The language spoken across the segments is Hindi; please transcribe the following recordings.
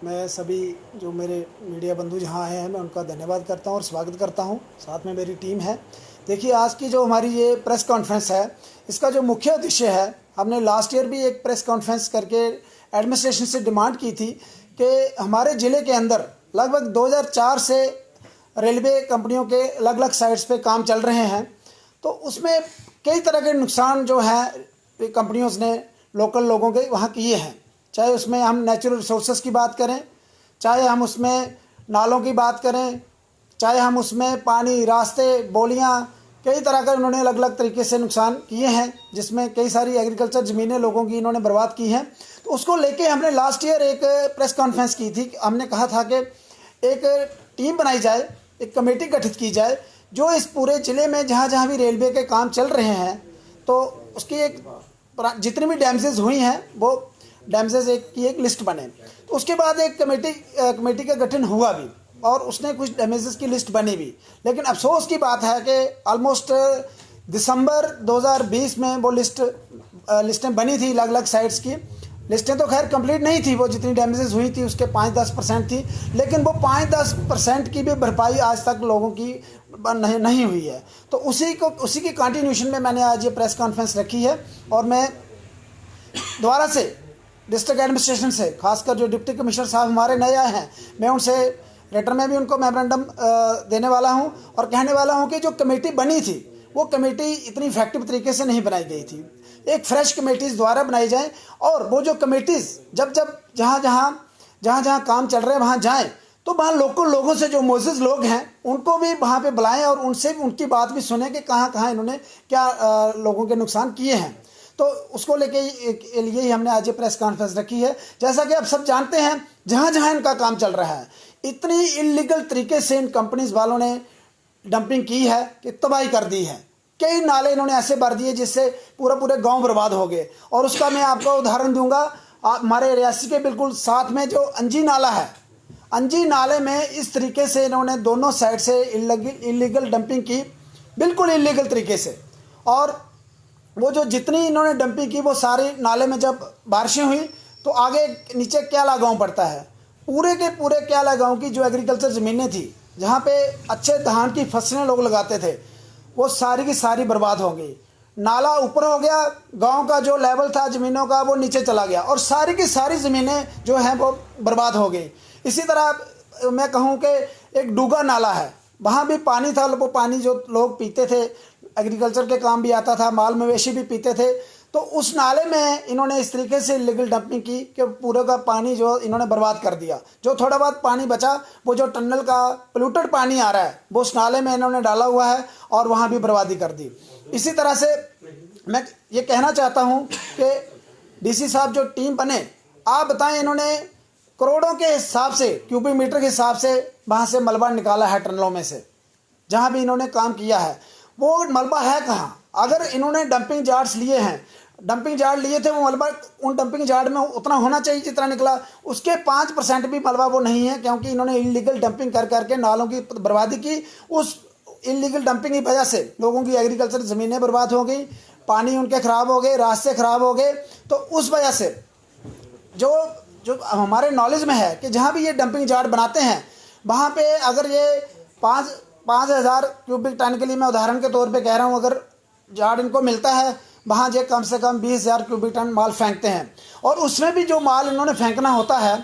मैं सभी जो मेरे मीडिया बंधु जहाँ आए हैं मैं उनका धन्यवाद करता हूँ और स्वागत करता हूँ। साथ में मेरी टीम है। देखिए, आज की जो हमारी ये प्रेस कॉन्फ्रेंस है, इसका जो मुख्य उद्देश्य है, हमने लास्ट ईयर भी एक प्रेस कॉन्फ्रेंस करके एडमिनिस्ट्रेशन से डिमांड की थी कि हमारे ज़िले के अंदर लगभग 2004 से रेलवे कंपनियों के अलग अलग साइट्स पे काम चल रहे हैं। तो उसमें कई तरह के नुकसान जो हैं कंपनियों ने लोकल लोगों के वहाँ किए हैं। चाहे उसमें हम नेचुरल रिसोर्सेज की बात करें, चाहे हम उसमें नालों की बात करें, चाहे हम उसमें पानी, रास्ते, बोलियाँ, कई तरह का उन्होंने अलग अलग तरीके से नुकसान किए हैं, जिसमें कई सारी एग्रीकल्चर ज़मीनें लोगों की इन्होंने बर्बाद की हैं। तो उसको लेके हमने लास्ट ईयर एक प्रेस कॉन्फ्रेंस की थी। हमने कहा था कि एक टीम बनाई जाए, एक कमेटी गठित की जाए जो इस पूरे ज़िले में जहाँ जहाँ भी रेलवे के काम चल रहे हैं तो उसकी एक जितनी भी डैमेजेस हुई हैं वो डैमेजेस की एक लिस्ट बने। तो उसके बाद एक कमेटी का गठन हुआ भी और उसने कुछ डैमेजेस की लिस्ट बनी भी। लेकिन अफसोस की बात है कि ऑलमोस्ट दिसंबर 2020 में वो लिस्टें बनी थी, अलग अलग साइट्स की लिस्टें तो खैर कंप्लीट नहीं थी। वो जितनी डैमेजेस हुई थी उसके 5-10% थी, लेकिन वो 5-10% की भी भरपाई आज तक लोगों की नहीं हुई है। तो उसी की कंटिन्यूशन में मैंने आज ये प्रेस कॉन्फ्रेंस रखी है और मैं दोबारा से डिस्ट्रिक्ट एडमिनिस्ट्रेशन से, खासकर जो डिप्टी कमिश्नर साहब हमारे नए आए हैं, मैं उनसे लेटर में भी उनको मेमोरेंडम देने वाला हूं और कहने वाला हूं कि जो कमेटी बनी थी वो कमेटी इतनी इफेक्टिव तरीके से नहीं बनाई गई थी। एक फ्रेश कमेटीज़ द्वारा बनाई जाए और वो जो कमेटीज़ जब जहाँ काम चल रहा है वहाँ जाएँ तो वहाँ लोकल लोगों से, जो मोजिज़ लोग हैं, उनको भी वहाँ पे बुलाएं और उनसे भी उनकी बात भी सुने कि कहाँ कहाँ इन्होंने क्या लोगों के नुकसान किए हैं। तो उसको लेके लिए ही हमने आज ये प्रेस कॉन्फ्रेंस रखी है। जैसा कि आप सब जानते हैं, जहाँ जहाँ इनका काम चल रहा है इतनी इलीगल तरीके से इन कंपनीज वालों ने डंपिंग की है कि तबाही कर दी है। कई नाले इन्होंने ऐसे भर दिए जिससे पूरे गांव बर्बाद हो गए। और उसका मैं आपको उदाहरण दूंगा, हमारे रियासी के बिल्कुल साथ में जो अंजी नाला है, अंजी नाले में इस तरीके से इन्होंने दोनों साइड से इलीगल डंपिंग की, बिल्कुल इलीगल तरीके से। और वो जो जितनी इन्होंने डंपिंग की वो सारी नाले में जब बारिशें हुई तो आगे नीचे क्याला गांव पड़ता है, पूरे के पूरे क्याला गांव की जो एग्रीकल्चर ज़मीनें थी जहाँ पे अच्छे धान की फसलें लोग लगाते थे, वो सारी की सारी बर्बाद हो गई। नाला ऊपर हो गया, गांव का जो लेवल था ज़मीनों का वो नीचे चला गया और सारी की सारी ज़मीनें जो हैं वो बर्बाद हो गई। इसी तरह मैं कहूँ कि एक डूगा नाला है, वहाँ भी पानी था, वो पानी जो लोग पीते थे, एग्रीकल्चर के काम भी आता था, माल मवेशी भी पीते थे। तो उस नाले में इन्होंने इस तरीके से इलीगल डंपिंग की कि पूरे का पानी जो इन्होंने बर्बाद कर दिया। जो थोड़ा बहुत पानी बचा वो जो टनल का पोल्यूटेड पानी आ रहा है वो उस नाले में इन्होंने डाला हुआ है और वहाँ भी बर्बादी कर दी। इसी तरह से मैं ये कहना चाहता हूँ कि डीसी साहब जो टीम बने, आप बताएं, इन्होंने करोड़ों के हिसाब से, क्यूबिक मीटर के हिसाब से वहाँ से मलबा निकाला है टनलों में से। जहाँ भी इन्होंने काम किया है वो मलबा है कहाँ? अगर इन्होंने डंपिंग यार्ड्स लिए हैं, डंपिंग यार्ड लिए थे, वो मलबा उन डंपिंग यार्ड में उतना होना चाहिए जितना निकला, उसके 5% भी मलबा वो नहीं है, क्योंकि इन्होंने इलीगल डंपिंग कर करके नालों की बर्बादी की। उस इलीगल डंपिंग की वजह से लोगों की एग्रीकल्चर ज़मीनें बर्बाद हो गई, पानी उनके ख़राब हो गए, रास्ते ख़राब हो गए। तो उस वजह से जो हमारे नॉलेज में है कि जहाँ भी ये डंपिंग यार्ड बनाते हैं वहाँ पे अगर ये 5,000 क्यूबिक टन के लिए, मैं उदाहरण के तौर पे कह रहा हूँ, अगर यार्ड इनको मिलता है वहाँ ये कम से कम 20,000 क्यूबिक टन माल फेंकते हैं। और उसमें भी जो माल इन्होंने फेंकना होता है,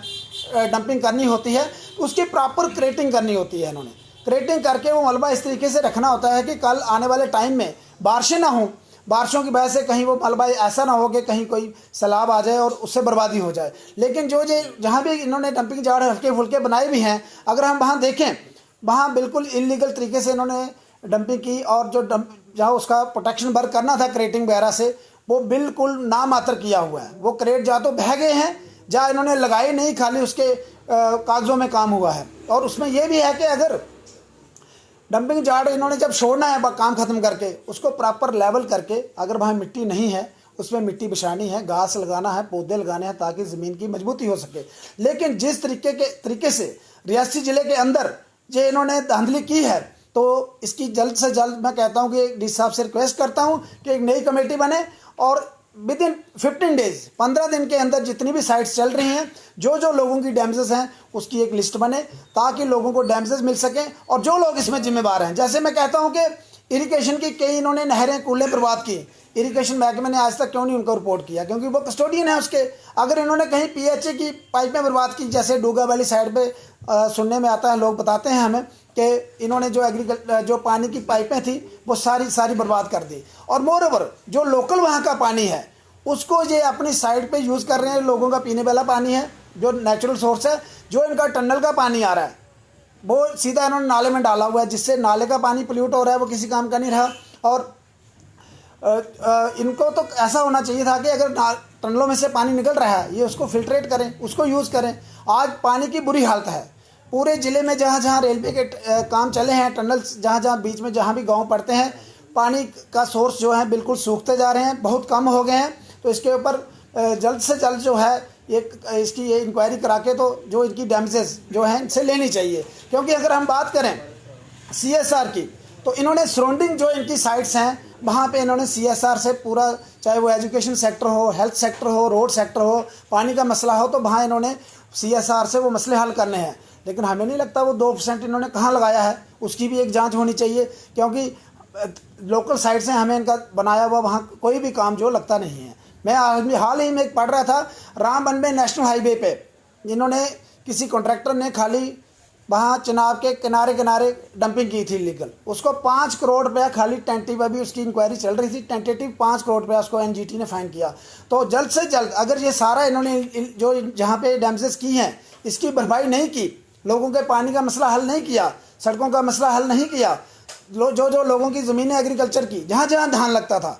डंपिंग करनी होती है, उसकी प्रॉपर क्रेटिंग करनी होती है। इन्होंने क्रेटिंग करके वो मलबा इस तरीके से रखना होता है कि कल आने वाले टाइम में बारिशें ना हों, बारिशों की वजह से कहीं वो मलबा ऐसा ना हो कि कहीं कोई सैलाब आ जाए और उससे बर्बादी हो जाए। लेकिन जो जहाँ भी इन्होंने डंपिंग यार्ड हल्के फुल्के बनाए भी हैं, अगर हम वहाँ देखें, वहाँ बिल्कुल इलीगल तरीके से इन्होंने डंपिंग की। और जो जहाँ उसका प्रोटेक्शन वर्क करना था क्रेटिंग वगैरह से, वो बिल्कुल नामात्र किया हुआ है। वो क्रेट जहाँ तो बह गए हैं, जहाँ इन्होंने लगाई नहीं, खाली उसके कागज़ों में काम हुआ है। और उसमें यह भी है कि अगर डंपिंग यार्ड इन्होंने जब छोड़ना है काम ख़त्म करके, उसको प्रॉपर लेवल करके, अगर वहाँ मिट्टी नहीं है उसमें मिट्टी बिछानी है, घास लगाना है, पौधे लगाने हैं ताकि ज़मीन की मजबूती हो सके। लेकिन जिस तरीके से रियासी ज़िले के अंदर ये इन्होंने धांधली की है, तो इसकी जल्द से जल्द मैं कहता हूँ कि डी साहब से रिक्वेस्ट करता हूँ कि एक नई कमेटी बने और विद इन 15 डेज, 15 दिन के अंदर जितनी भी साइट्स चल रही हैं, जो जो लोगों की डैमेजेस हैं उसकी एक लिस्ट बने, ताकि लोगों को डैमेजेस मिल सकें और जो लोग इसमें जिम्मेदार हैं। जैसे मैं कहता हूं कि इरिगेशन की कई इन्होंने नहरें कूलें बर्बाद की, इरिगेशन महकमे ने आज तक क्यों नहीं उनको रिपोर्ट किया? क्योंकि वो कस्टोडियन है उसके। अगर इन्होंने कहीं पीएचए की पाइपें बर्बाद की, जैसे डूगा वाली साइड पे सुनने में आता है, लोग बताते हैं हमें कि इन्होंने जो पानी की पाइपें थी वो सारी बर्बाद कर दी। और मोर ओवर जो लोकल वहाँ का पानी है उसको ये अपनी साइड पे यूज़ कर रहे हैं। लोगों का पीने वाला पानी है जो नेचुरल सोर्स है, जो इनका टनल का पानी आ रहा है वो सीधा इन्होंने नाले में डाला हुआ है, जिससे नाले का पानी पोल्यूट हो रहा है, वो किसी काम का नहीं रहा। और इनको तो ऐसा होना चाहिए था कि अगर टनलों में से पानी निकल रहा है ये उसको फिल्ट्रेट करें, उसको यूज़ करें। आज पानी की बुरी हालत है पूरे ज़िले में, जहाँ जहाँ रेलवे के काम चले हैं, टनल्स जहाँ जहाँ बीच में जहाँ भी गांव पड़ते हैं, पानी का सोर्स जो है बिल्कुल सूखते जा रहे हैं, बहुत कम हो गए हैं। तो इसके ऊपर जल्द से जल्द जो है इसकी ये इंक्वायरी करा के तो जो इनकी डैमेजेस जो हैं इनसे लेनी चाहिए। क्योंकि अगर हम बात करें CSR की, तो इन्होंने सराउंडिंग जो इनकी साइट्स हैं वहाँ पे इन्होंने CSR से पूरा, चाहे वो एजुकेशन सेक्टर हो, हेल्थ सेक्टर हो, रोड सेक्टर हो, पानी का मसला हो, तो वहाँ इन्होंने CSR से वो मसले हल करने हैं। लेकिन हमें नहीं लगता वो 2% इन्होंने कहाँ लगाया है, उसकी भी एक जांच होनी चाहिए। क्योंकि लोकल साइड से हमें इनका बनाया हुआ वहाँ कोई भी काम जो लगता नहीं है। मैं हाल ही में एक पढ़ रहा था, रामबन में नेशनल हाईवे पे इन्होंने किसी कॉन्ट्रैक्टर ने खाली वहाँ चिनाब के किनारे किनारे डंपिंग की थी लीगल, उसको 5 करोड़ रुपया खाली टेंटेटिव, अभी उसकी इंक्वायरी चल रही थी, टेंटेटिव 5 करोड़ रुपया उसको NGT ने फाइन किया। तो जल्द से जल्द अगर ये सारा इन्होंने जो जहाँ पे डैमेजेस की हैं इसकी भरपाई नहीं की, लोगों के पानी का मसला हल नहीं किया, सड़कों का मसला हल नहीं किया, जो लोगों की ज़मीनें एग्रीकल्चर की जहाँ जहाँ धान लगता था,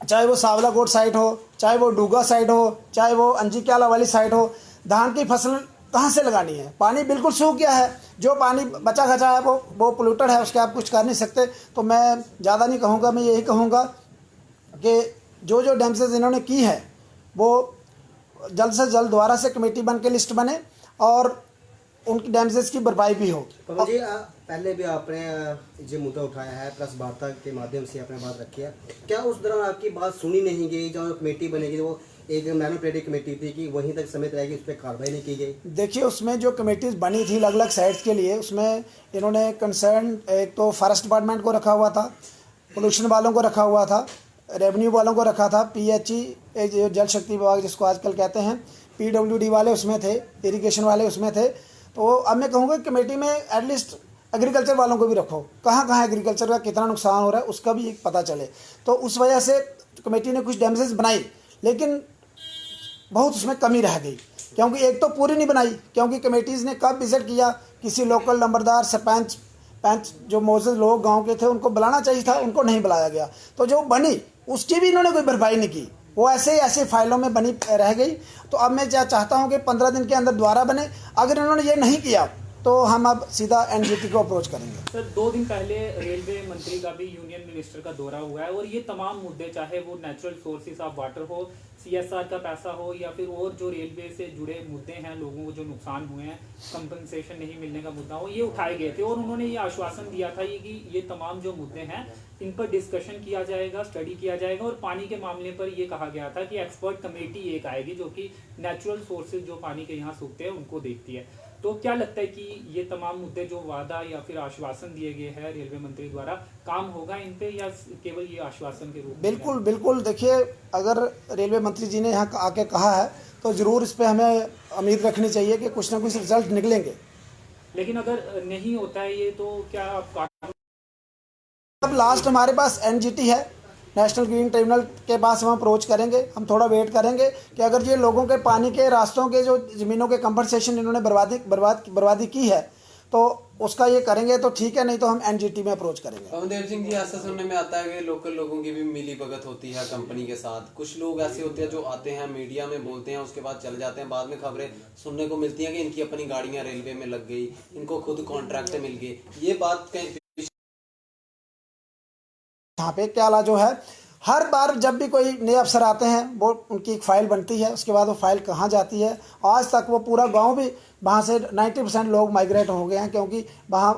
चाहे वो सावलाकोट साइड हो, चाहे वो डूगा साइड हो, चाहे वो अंजिक्याला वाली साइड हो, धान की फसल कहाँ से लगानी है? पानी बिल्कुल सूख गया है। जो पानी बचा खचा है वो पोल्यूटेड है, उसके आप कुछ कर नहीं सकते। तो मैं ज़्यादा नहीं कहूँगा, मैं यही कहूँगा कि जो डैमेजेस इन्होंने की है वो जल्द से जल्द दोबारा से कमेटी बन के लिस्ट बने और उनकी डैमेजेस की भरपाई भी हो। तो जी पहले भी आपने ये मुद्दा उठाया है, प्रेस वार्ता के माध्यम से आपने बात रखी है, क्या उस दौरान आपकी बात सुनी नहीं गई? जो कमेटी बनेगी वो एक मैनिपुलेटिव कमेटी थी कि वहीं तक समित रहेगी, उस पर कार्रवाई नहीं की गई? देखिए, उसमें जो कमेटीज बनी थी अलग अलग साइट्स के लिए, उसमें इन्होंने कंसर्न एक तो फॉरेस्ट डिपार्टमेंट को रखा हुआ था, पोल्यूशन वालों को रखा हुआ था, रेवेन्यू वालों को रखा था, PHE जो जल शक्ति विभाग जिसको आजकल कहते हैं, PWD वाले उसमें थे, इरिगेशन वाले उसमें थे। तो अब मैं कहूँगा कमेटी में एटलीस्ट एग्रीकल्चर वालों को भी रखो, कहाँ कहाँ एग्रीकल्चर का कितना नुकसान हो रहा है उसका भी एक पता चले। तो उस वजह से कमेटी ने कुछ डैमेजेस बनाई, लेकिन बहुत उसमें कमी रह गई, क्योंकि एक तो पूरी नहीं बनाई, क्योंकि कमेटीज़ ने कब विजिट किया, किसी लोकल नंबरदार, सरपंच, पंच जो मौजूद लोग गांव के थे उनको बुलाना चाहिए था, उनको नहीं बुलाया गया। तो जो बनी उसकी भी इन्होंने कोई भरपाई नहीं की, वो ऐसे ही ऐसे फाइलों में बनी रह गई। तो अब मैं चाहता हूं कि 15 दिन के अंदर दोबारा बने। अगर इन्होंने ये नहीं किया तो हम अब सीधा NGT को अप्रोच करेंगे। सर, 2 दिन पहले रेलवे मंत्री का भी यूनियन मिनिस्टर का दौरा हुआ है और ये तमाम मुद्दे, चाहे वो नेचुरल सोर्सेज ऑफ वाटर हो, CSR का पैसा हो, या फिर और जो रेलवे से जुड़े मुद्दे हैं, लोगों को जो नुकसान हुए हैं, कंपनसेशन नहीं मिलने का मुद्दा हो, ये उठाए गए थे। और उन्होंने ये आश्वासन दिया था कि ये तमाम जो मुद्दे हैं इन पर डिस्कशन किया जाएगा, स्टडी किया जाएगा। और पानी के मामले पर ये कहा गया था कि एक्सपर्ट कमेटी एक आएगी जो कि नेचुरल सोर्सेज जो पानी के यहाँ सूखते हैं उनको देखती है। तो क्या लगता है कि ये तमाम मुद्दे जो वादा या फिर आश्वासन दिए गए हैं रेलवे मंत्री द्वारा, काम होगा इन पे या केवल ये आश्वासन के रूप में? बिल्कुल बिल्कुल, देखिए, अगर रेलवे मंत्री जी ने यहाँ आके कहा है तो ज़रूर इस पे हमें उम्मीद रखनी चाहिए कि कुछ ना कुछ रिजल्ट निकलेंगे। लेकिन अगर नहीं होता है ये, तो क्या आप अब लास्ट हमारे पास NGT है, नेशनल ग्रीन ट्रिब्यूनल के पास हम अप्रोच करेंगे। हम थोड़ा वेट करेंगे कि अगर ये लोगों के पानी के रास्तों के जो ज़मीनों के कंपनसेशन इन्होंने बर्बादी की है तो उसका ये करेंगे तो ठीक है, नहीं तो हम NGT में अप्रोच करेंगे। पवनदेव सिंह जी, ऐसा सुनने में आता है कि लोकल लोगों की भी मिली भगत होती है कंपनी के साथ। कुछ लोग ऐसे होते हैं जो आते हैं, मीडिया में बोलते हैं, उसके बाद चले जाते हैं, बाद में खबरें सुनने को मिलती हैं कि इनकी अपनी गाड़ियां रेलवे में लग गई, इनको खुद कॉन्ट्रैक्ट मिल गए। ये बात कहीं यहाँ पे क्या जो है हर बार जब भी कोई नए अफसर आते हैं वो उनकी एक फ़ाइल बनती है, उसके बाद वो फाइल कहाँ जाती है। आज तक वो पूरा गांव भी वहाँ से 90% लोग माइग्रेट हो गए हैं, क्योंकि वहाँ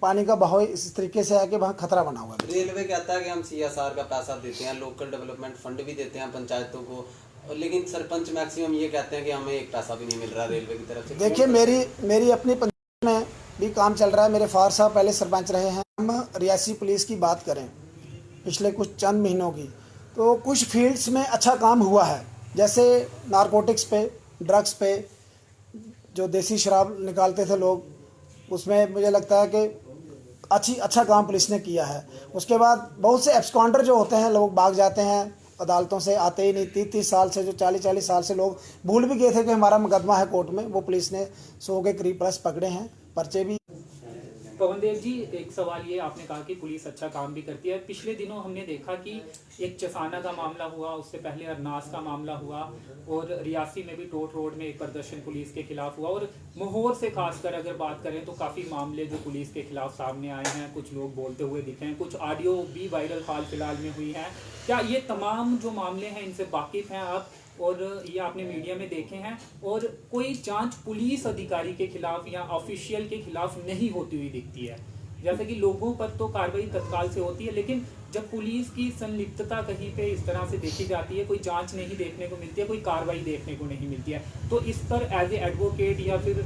पानी का बहाव इस तरीके से है कि वहाँ खतरा बना हुआ है। रेलवे कहता है कि हम CSR का पैसा देते हैं, लोकल डेवलपमेंट फंड भी देते हैं पंचायतों को, लेकिन सरपंच मैक्सिमम ये कहते हैं कि हमें एक पैसा भी नहीं मिल रहा रेलवे की तरफ से। देखिए, मेरी अपनी पंचायत में भी काम चल रहा है। मेरे फादर साहब पहले सरपंच रहे हैं। हम रियासी पुलिस की बात करें पिछले कुछ चंद महीनों की, तो कुछ फील्ड्स में अच्छा काम हुआ है, जैसे नारकोटिक्स पे, ड्रग्स पे, जो देसी शराब निकालते थे लोग, उसमें मुझे लगता है कि अच्छा काम पुलिस ने किया है। उसके बाद बहुत से एब्सकॉन्डर जो होते हैं, लोग भाग जाते हैं, अदालतों से आते ही नहीं। 30 साल से, जो 40 साल से लोग भूल भी गए थे कि हमारा मुकदमा है कोर्ट में, वो पुलिस ने 100 के करीब प्लस पकड़े हैं, पर्चे भी। पवन देव जी, एक सवाल ये, आपने कहा कि पुलिस अच्छा काम भी करती है। पिछले दिनों हमने देखा कि एक चसाना का मामला हुआ, उससे पहले अरनास का मामला हुआ, और रियासी में भी टोट रोड में एक प्रदर्शन पुलिस के खिलाफ हुआ, और मोहर से खासकर अगर बात करें तो काफ़ी मामले जो पुलिस के खिलाफ सामने आए हैं, कुछ लोग बोलते हुए दिखे हैं, कुछ ऑडियो भी वायरल हाल फिलहाल में हुई हैं। क्या ये तमाम जो मामले हैं इनसे वाकिफ़ हैं आप, और ये आपने मीडिया में देखे हैं, और कोई जांच पुलिस अधिकारी के खिलाफ या ऑफिशियल के खिलाफ नहीं होती हुई दिखती है? जैसे कि लोगों पर तो कार्रवाई तत्काल से होती है, लेकिन जब पुलिस की संलिप्तता कहीं पे इस तरह से देखी जाती है, कोई जांच नहीं देखने को मिलती है, कोई कार्रवाई देखने को नहीं मिलती है, तो इस पर एज ए एडवोकेट या फिर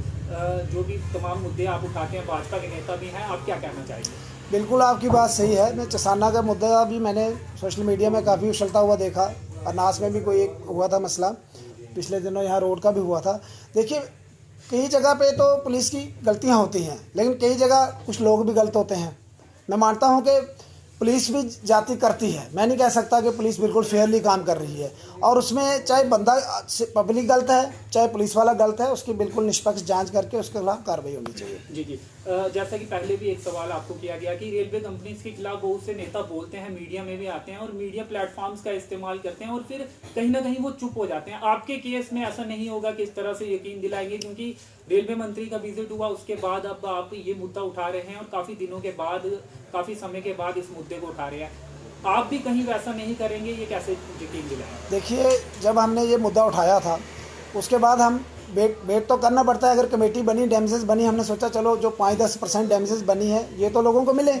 जो भी तमाम मुद्दे आप उठाते हैं, भाजपा के नेता भी हैं, आप क्या कहना चाहेंगे? बिल्कुल आपकी बात सही है। मैं चसाना का मुद्दा भी मैंने सोशल मीडिया में काफ़ी उछलता हुआ देखा। अरनास में भी कोई एक हुआ था मसला, पिछले दिनों यहाँ रोड का भी हुआ था। देखिए, कई जगह पे तो पुलिस की गलतियाँ होती हैं, लेकिन कई जगह कुछ लोग भी गलत होते हैं। मैं मानता हूँ कि पुलिस भी जाति करती है, मैं नहीं कह सकता कि पुलिस बिल्कुल फेयरली काम कर रही है, और उसमें चाहे बंदा पब्लिक गलत है चाहे पुलिस वाला गलत है, उसकी बिल्कुल निष्पक्ष जांच करके उसके खिलाफ कार्रवाई होनी चाहिए। जी। जैसा कि पहले भी एक सवाल आपको किया गया कि रेलवे कंपनीज के खिलाफ बहुत से नेता बोलते हैं, मीडिया में भी आते हैं और मीडिया प्लेटफॉर्म्स का इस्तेमाल करते हैं, और फिर कहीं ना कहीं वो चुप हो जाते हैं। आपके केस में ऐसा नहीं होगा कि इस तरह से यकीन दिलाएंगे, क्योंकि रेलवे मंत्री का विजिट हुआ, उसके बाद अब आप ये मुद्दा उठा रहे हैं, और काफ़ी दिनों के बाद, काफ़ी समय के बाद इस मुद्दे को उठा रहे हैं। आप भी कहीं वैसा नहीं करेंगे, ये कैसे यकीन दिलाएंगे? देखिए, जब हमने ये मुद्दा उठाया था उसके बाद हम वेट तो करना पड़ता है। अगर कमेटी बनी, डैमेजेस बनी, हमने सोचा चलो जो 5-10% डैमेजेस बनी है ये तो लोगों को मिले,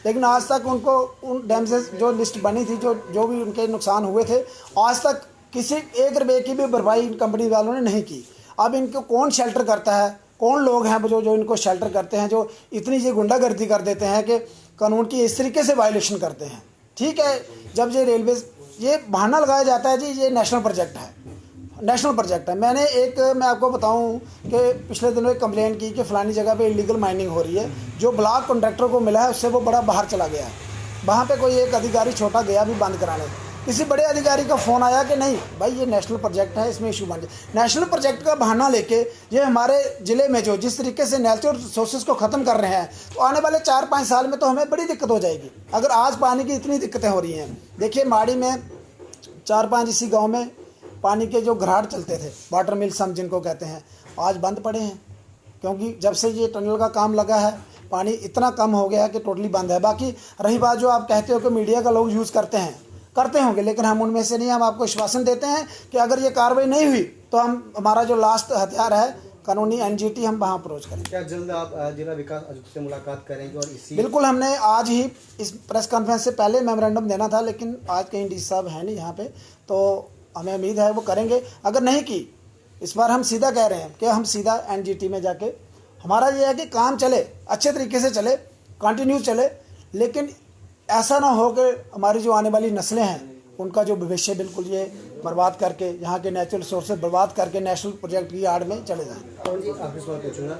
लेकिन आज तक उनको उन डैमेजेस जो लिस्ट बनी थी, जो भी उनके नुकसान हुए थे, आज तक किसी 1 रुपये की भी भरपाई कंपनी वालों ने नहीं की। अब इनको कौन शेल्टर करता है, कौन लोग हैं जो इनको शेल्टर करते हैं, जो इतनी ये गुंडागर्दी कर देते हैं कि कानून की इस तरीके से वायलेशन करते हैं। ठीक है, जब ये रेलवे, ये बहाना लगाया जाता है जी ये नेशनल प्रोजेक्ट है, नेशनल प्रोजेक्ट है। मैं आपको बताऊं कि पिछले दिनों एक कंप्लेंट की कि फ़लानी जगह पे इलीगल माइनिंग हो रही है। जो ब्लॉक कॉन्ट्रैक्टर को मिला है उससे वो बड़ा बाहर चला गया है। वहाँ पे कोई एक अधिकारी छोटा गया भी बंद कराने, किसी बड़े अधिकारी का फ़ोन आया कि नहीं भाई ये नेशनल प्रोजेक्ट है, इसमें इशू बन जाए। नेशनल प्रोजेक्ट का बहाना लेके ये हमारे ज़िले में जो जिस तरीके से नेचुरल रिसोर्सेज को ख़त्म कर रहे हैं, तो आने वाले 4-5 साल में तो हमें बड़ी दिक्कत हो जाएगी। अगर आज पानी की इतनी दिक्कतें हो रही हैं, देखिए माड़ी में 4-5 इसी गाँव में पानी के जो घराट चलते थे, वाटर मिल्स हम जिनको कहते हैं, आज बंद पड़े हैं, क्योंकि जब से ये टनल का काम लगा है पानी इतना कम हो गया है कि टोटली बंद है। बाकी रही बात जो आप कहते हो कि मीडिया का लोग यूज़ करते होंगे, लेकिन हम उनमें से नहीं। हम आपको आश्वासन देते हैं कि अगर ये कार्रवाई नहीं हुई तो हमारा जो लास्ट हथियार है कानूनी NGT, हम वहाँ अप्रोच करेंगे। क्या जल्द आप जिला विकास आयुक्त से मुलाकात करेंगे? और इसी बिल्कुल, हमने आज ही इस प्रेस कॉन्फ्रेंस से पहले मेमोरेंडम देना था, लेकिन आज कहीं DC साहब है नहीं यहाँ पे, तो हमें उम्मीद है वो करेंगे। अगर नहीं की, इस बार हम सीधा कह रहे हैं कि हम सीधा NGT में जाके, हमारा ये है कि काम चले, अच्छे तरीके से चले, कंटिन्यू चले, लेकिन ऐसा ना हो कि हमारी जो आने वाली नस्लें हैं उनका जो भविष्य बिल्कुल ये बर्बाद करके, यहाँ के नेचुरल रिसोर्सेज बर्बाद करके नेशनल प्रोजेक्ट की आड़ में चले जाएँ। जी, आखिरी सवाल पूछूंगा,